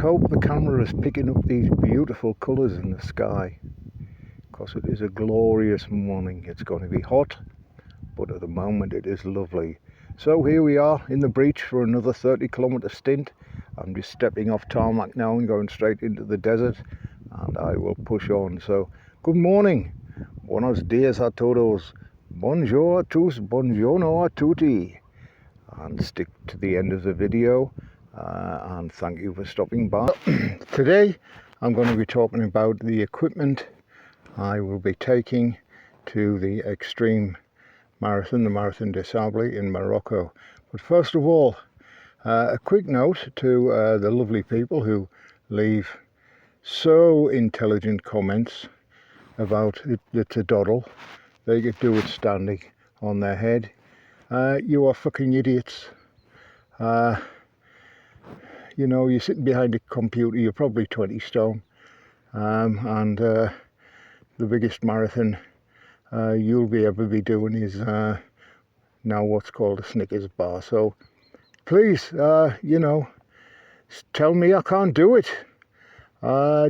hope the camera is picking up these beautiful colours in the sky, because it is a glorious morning. It's going to be hot, but at the moment it is lovely. So here we are in the breach for another 30-kilometre stint. I'm just stepping off tarmac now and going straight into the desert, and I will push on. So good morning, buenos dias a todos, bonjour a tous, buongiorno a tutti, and stick to the end of the video. And thank you for stopping by. Today I'm going to be talking about the equipment I will be taking to the extreme marathon, the Marathon des Sables in Morocco. But first of all, a quick note to the lovely people who leave so intelligent comments about it's a doddle, they could do it standing on their head. You are fucking idiots. You know, you're sitting behind a computer, you're probably 20 stone, and the biggest marathon you'll ever be doing is now what's called a Snickers bar. So please, you know, tell me I can't do it.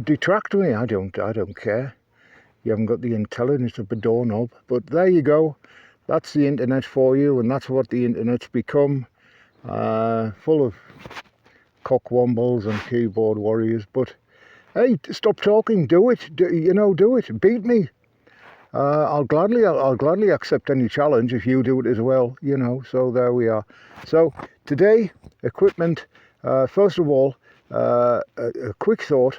Detract me, I don't care. You haven't got the intelligence of a doorknob, but there you go. That's the internet for you, and that's what the internet's become, full of cockwombles and keyboard warriors. But hey, stop talking, do it. Do it. Beat me. I'll gladly accept any challenge if you do it as well. You know. So there we are. So today, equipment. First of all, a quick thought.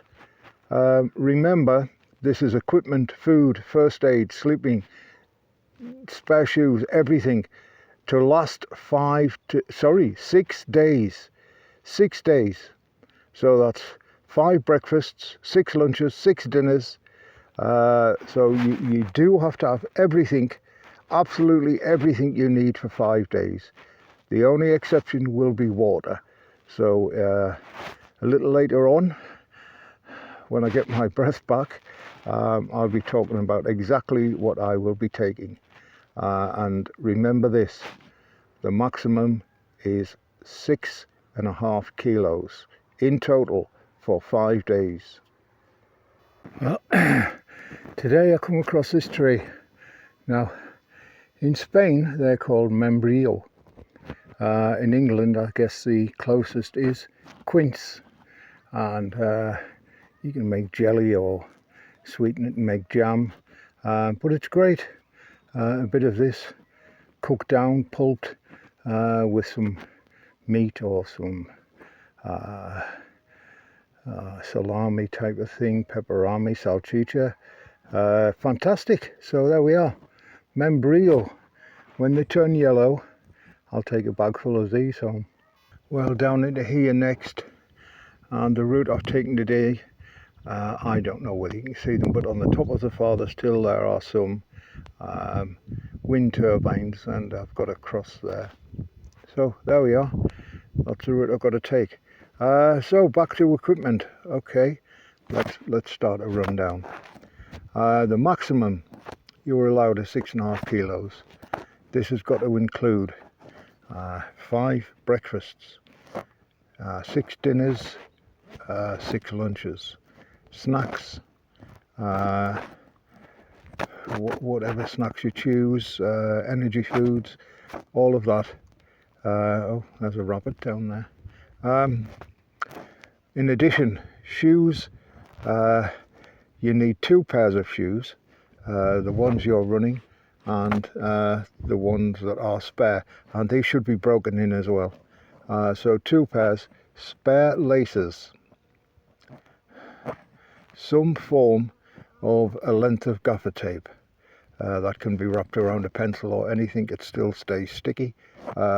Remember, this is equipment, food, first aid, sleeping, spare shoes, everything to last 6 days. 6 days. So that's 5 breakfasts, 6 lunches, 6 dinners. So you do have to have everything, absolutely everything you need for 5 days. The only exception will be water. So a little later on, when I get my breath back, I'll be talking about exactly what I will be taking. And remember this, the maximum is 6.5 kilos in total for 5 days. Well, today I come across this tree. Now, in Spain they're called membrillo. In England, I guess the closest is quince, and you can make jelly or sweeten it and make jam, but it's great. A bit of this cooked down, pulped, with some meat or some salami type of thing, pepperami, salchicha. Fantastic. So there we are, membrillo. When they turn yellow, I'll take a bag full of these home. Well, down into here next, and the route I've taken today, I don't know whether you can see them, but on the top of the farthest hill there are some wind turbines, and I've got to cross there. So there we are. That's the route I've got to take. So back to equipment. Okay, let's start a rundown. The maximum you are allowed is 6.5 kilos. This has got to include 5 breakfasts, 6 dinners, 6 lunches, snacks, whatever snacks you choose, energy foods, all of that. Oh, there's a rabbit down there. In addition, shoes. You need 2 pairs of shoes, the ones you're running and the ones that are spare, and they should be broken in as well. So 2 pairs, spare laces, some form of a length of gaffer tape that can be wrapped around a pencil or anything. It still stays sticky,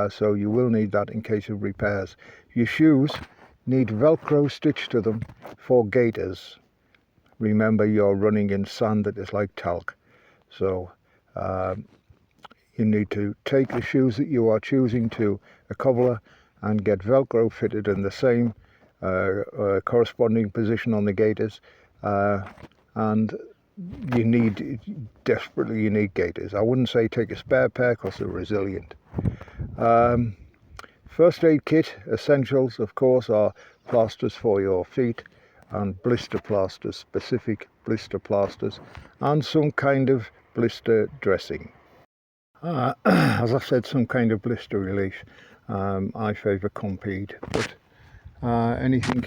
so you will need that in case of repairs. Your shoes need Velcro stitched to them for gaiters. Remember, you're running in sand that is like talc, so you need to take the shoes that you are choosing to a cobbler and get Velcro fitted in the same corresponding position on the gaiters, and desperately you need gaiters. I wouldn't say take a spare pair because they're resilient. first aid kit essentials, of course, are plasters for your feet and blister plasters, specific blister plasters, and some kind of blister dressing. As I said, some kind of blister relief. I favour Compeed, but anything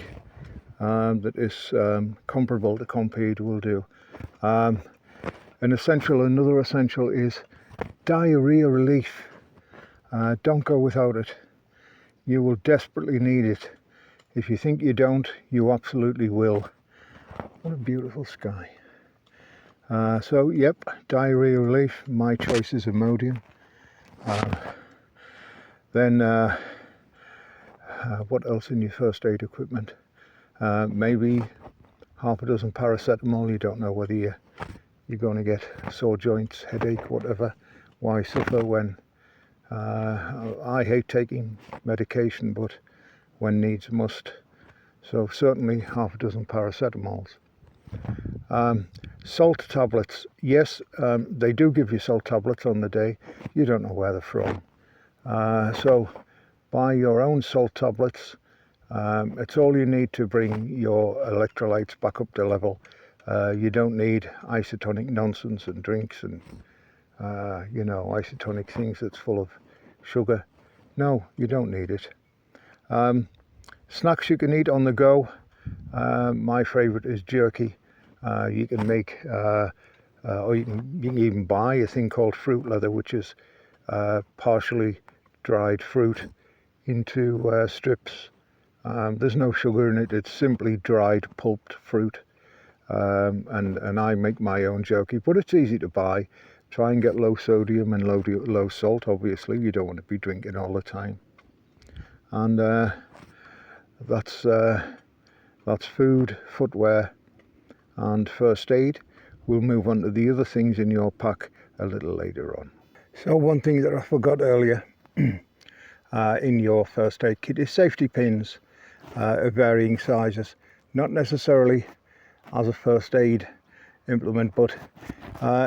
that is comparable to Compeed will do. Another essential is diarrhea relief. Don't go without it. You will desperately need it. If you think you don't, you absolutely will. What a beautiful sky. So, yep, diarrhea relief. My choice is Imodium. Then, what else in your first aid equipment? Maybe half a dozen paracetamol. You don't know whether you're going to get sore joints, headache, whatever. Why suffer when I hate taking medication, but when needs must. So certainly half a dozen paracetamols. Salt tablets. Yes, they do give you salt tablets on the day. You don't know where they're from. So buy your own salt tablets. It's all you need to bring your electrolytes back up to level. You don't need isotonic nonsense and drinks and isotonic things that's full of sugar. No, you don't need it. Snacks you can eat on the go. My favourite is jerky. You can make, or you can even buy a thing called fruit leather, which is partially dried fruit into strips. There's no sugar in it. It's simply dried pulped fruit. And I make my own jerky, but it's easy to buy. Try and get low sodium and low salt. Obviously, you don't want to be drinking all the time. And that's food, footwear, and first aid. We'll move on to the other things in your pack a little later on. So one thing that I forgot earlier in your first aid kit is safety pins of varying sizes. Not necessarily as a first aid implement, but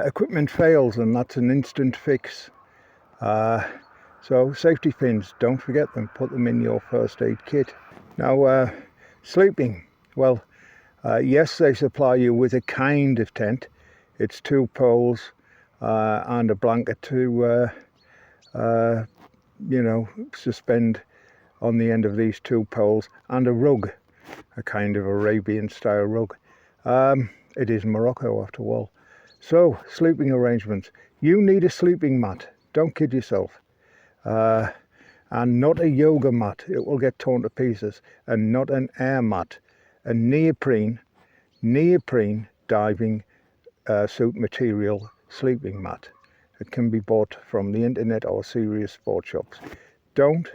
equipment fails and that's an instant fix. So safety pins, don't forget them, put them in your first aid kit. Now sleeping, well, yes, they supply you with a kind of tent. It's 2 poles and a blanket to suspend on the end of these 2 poles, and a rug, a kind of Arabian style rug. It is Morocco after all. So sleeping arrangements, you need a sleeping mat, don't kid yourself, and not a yoga mat, it will get torn to pieces, and not an air mat, a neoprene diving suit material sleeping mat. It can be bought from the internet or serious sport shops. Don't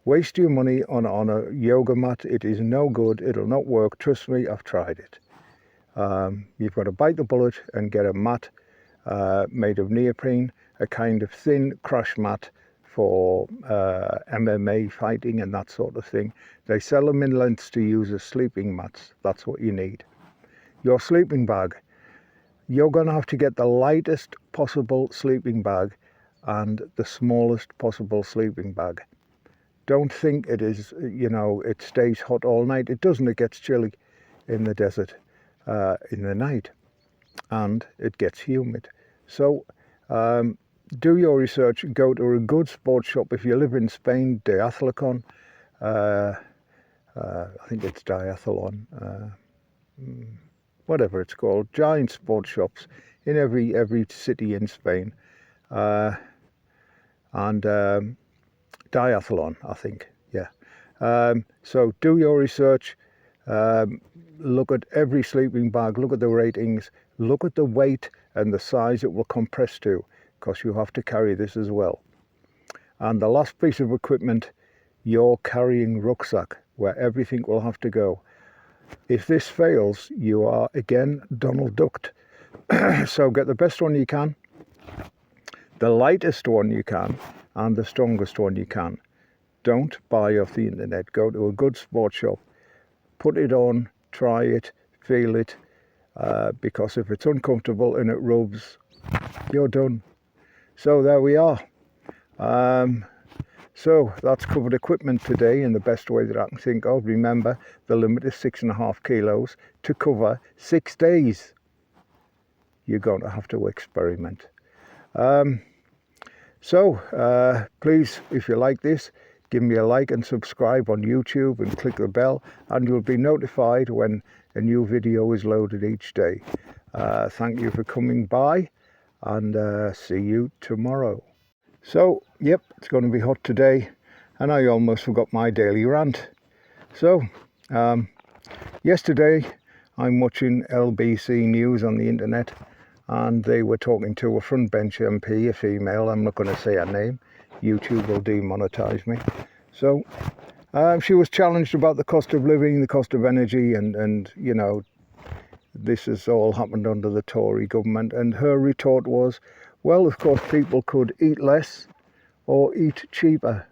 waste your money on a yoga mat. It is no good. It'll not work. Trust me, I've tried it. You've got to bite the bullet and get a mat made of neoprene, a kind of thin crash mat for MMA fighting and that sort of thing. They sell them in lengths to use as sleeping mats. That's what you need. Your sleeping bag. You're going to have to get the lightest possible sleeping bag and the smallest possible sleeping bag. Don't think it is, it stays hot all night. It doesn't. It gets chilly in the desert in the night, and it gets humid. So do your research. Go to a good sports shop. If you live in Spain, Diathlon, I think it's Diathlon, whatever it's called, giant sports shops in every city in Spain, and Diathlon, I think, yeah. So do your research, look at every sleeping bag, look at the ratings, look at the weight and the size it will compress to, because you have to carry this as well. And the last piece of equipment, your carrying rucksack, where everything will have to go. If this fails, you are again Donald Ducked. So get the best one you can, the lightest one you can, and the strongest one you can. Don't buy off the internet. Go to a good sports shop, put it on, try it, feel it, because if it's uncomfortable and it rubs, you're done. So there we are. So that's covered equipment today in the best way that I can think of. Remember, the limit is 6.5 kilos to cover 6 days. You're going to have to experiment. Please, if you like this, give me a like and subscribe on YouTube and click the bell, and you'll be notified when a new video is loaded each day. Thank you for coming by, and see you tomorrow. So, yep, it's going to be hot today, and I almost forgot my daily rant. So, yesterday I'm watching LBC News on the internet, and they were talking to a front bench MP, a female. I'm not going to say her name. YouTube will demonetize me. So, she was challenged about the cost of living, the cost of energy, and you know, this has all happened under the Tory government. And her retort was, well, of course, people could eat less or eat cheaper.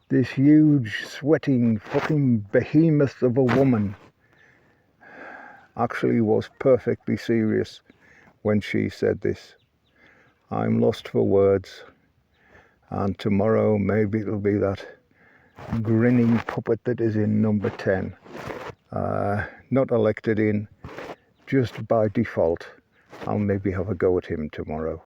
This huge, sweating, fucking behemoth of a woman actually was perfectly serious when she said this. I'm lost for words, and tomorrow maybe it'll be that grinning puppet that is in number 10. Not elected in, just by default. I'll maybe have a go at him tomorrow.